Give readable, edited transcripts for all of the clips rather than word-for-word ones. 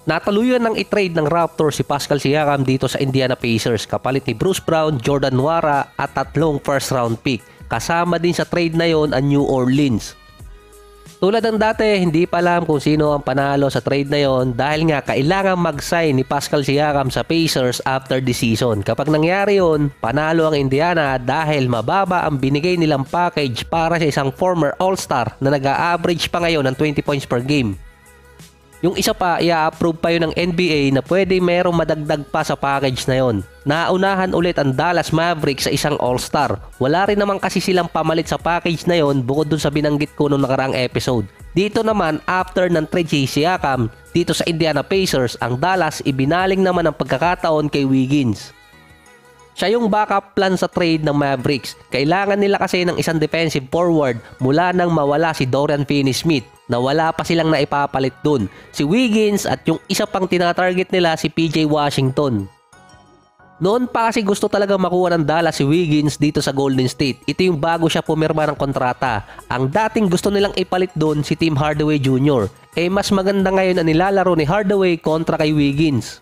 Natuluyan ng i-trade ng Raptors si Pascal Siakam dito sa Indiana Pacers kapalit ni Bruce Brown, Jordan Nwora at 3 first round pick. Kasama din sa trade na yon ang New Orleans. Tulad ng dati, hindi pa alam kung sino ang panalo sa trade na yon dahil nga kailangan mag-sign ni Pascal Siakam sa Pacers after the season. Kapag nangyari yon, panalo ang Indiana dahil mababa ang binigay nilang package para sa isang former All-Star na nag-a-average pa ngayon ng 20 points per game. Yung isa pa, i-approve pa yun ng NBA na pwede merong madagdag pa sa package na yon. Naunahan ulit ang Dallas Mavericks sa isang All-Star. Wala rin naman kasi silang pamalit sa package na yon bukod dun sa binanggit ko noong nakaraang episode. Dito naman, after ng trade si Siakam, dito sa Indiana Pacers, ang Dallas ibinaling naman ang pagkakataon kay Wiggins. Siya yung backup plan sa trade ng Mavericks. Kailangan nila kasi ng isang defensive forward mula nang mawala si Dorian Finney-Smith na wala pa silang naipapalit dun. Si Wiggins at yung isa pang tinatarget nila si PJ Washington. Noon pa kasi gusto talaga makuha ng Dallas si Wiggins dito sa Golden State. Ito yung bago siya pumirma ng kontrata. Ang dating gusto nilang ipalit doon si Tim Hardaway Jr. Mas maganda ngayon ang nilalaro ni Hardaway kontra kay Wiggins.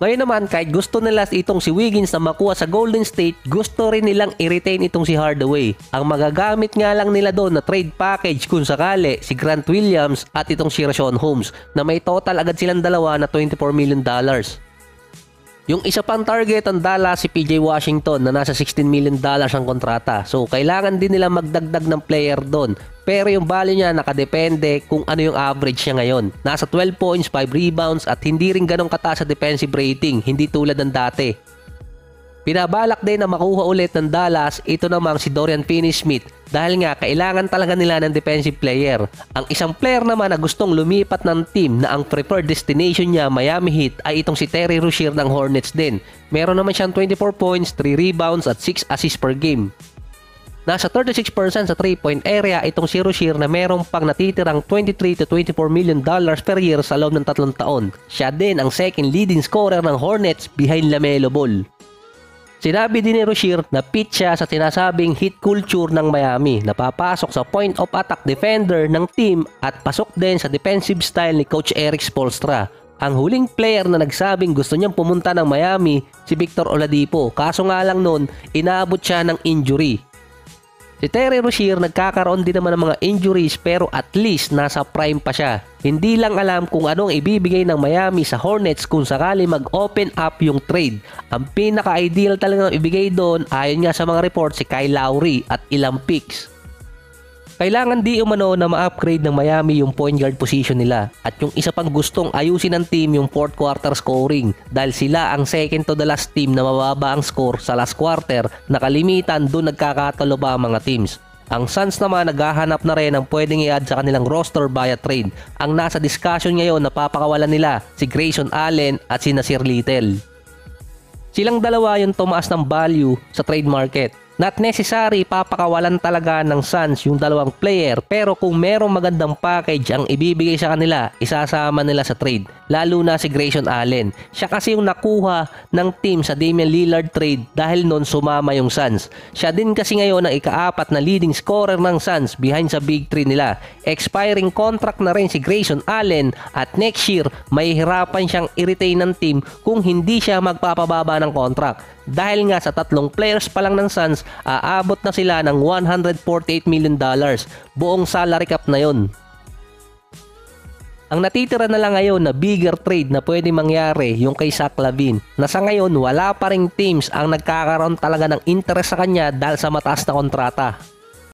Ngayon naman, kahit gusto nila itong si Wiggins na makuha sa Golden State, gusto rin nilang i-retain itong si Hardaway. Ang magagamit nga lang nila doon na trade package kung sakali si Grant Williams at itong si Richaun Holmes na may total agad silang dalawa na $24 million. Yung isa pang target ang Dallas si PJ Washington na nasa $16 million ang kontrata. So kailangan din nila magdagdag ng player doon. Pero yung value niya nakadepende kung ano yung average niya ngayon. Nasa 12 points, 5 rebounds at hindi rin ganong kataas sa defensive rating, hindi tulad ng dati. Pinabalak din na makuha ulit ng Dallas ito namang si Dorian Finney-Smith dahil nga kailangan talaga nila ng defensive player. Ang isang player naman na gustong lumipat ng team na ang preferred destination niya Miami Heat ay itong si Terry Rozier ng Hornets din. Meron naman siyang 24 points, 3 rebounds at 6 assists per game. Nasa 36% sa 3-point area itong si Rozier na merong pang natitirang $23 to $24 million per year sa loob ng 3 taon. Siya din ang second leading scorer ng Hornets behind LaMelo Ball. Sinabi din ni Rozier na fit siya sa sinasabing hit culture ng Miami, napapasok sa point of attack defender ng team at pasok din sa defensive style ni Coach Erik Spoelstra. Ang huling player na nagsabing gusto niyang pumunta ng Miami si Victor Oladipo, kaso nga lang noon inaabot siya ng injury. Si Terry Rozier nagkakaroon din naman ng mga injuries pero at least nasa prime pa siya. Hindi lang alam kung anong ibibigay ng Miami sa Hornets kung sakali mag-open up yung trade. Ang pinaka-ideal talagang ibigay doon ayon nga sa mga report si Kyle Lowry at ilang picks. Kailangan di umano na ma-upgrade ng Miami yung point guard position nila at yung isa pang gustong ayusin ng team yung fourth quarter scoring dahil sila ang second to the last team na mababa ang score sa last quarter na kalimitan doon nagkakatalo ba ang mga teams. Ang Suns naman naghahanap na rin ng pwedeng i-add sa kanilang roster via trade. Ang nasa discussion ngayon napapakawalan nila si Grayson Allen at si Nasir Little. Silang dalawa yung tumaas ng value sa trade market. Not necessary papakawalan talaga ng Suns yung dalawang player pero kung merong magandang package ang ibibigay sa kanila, isasama nila sa trade. Lalo na si Grayson Allen. Siya kasi yung nakuha ng team sa Damian Lillard trade dahil noon sumama yung Suns. Siya din kasi ngayon ang ika-4 na leading scorer ng Suns behind sa Big 3 nila. Expiring contract na rin si Grayson Allen at next year may hirapan siyang i-retain ng team kung hindi siya magpapababa ng contract. Dahil nga sa 3 players pa lang ng Suns, aabot na sila ng $148 million. Buong salary cap na yon. Ang natitira na lang ngayon na bigger trade na pwede mangyari yung kay Zach LaVine na sa ngayon wala pa ring teams ang nagkakaroon talaga ng interest sa kanya dahil sa mataas na kontrata.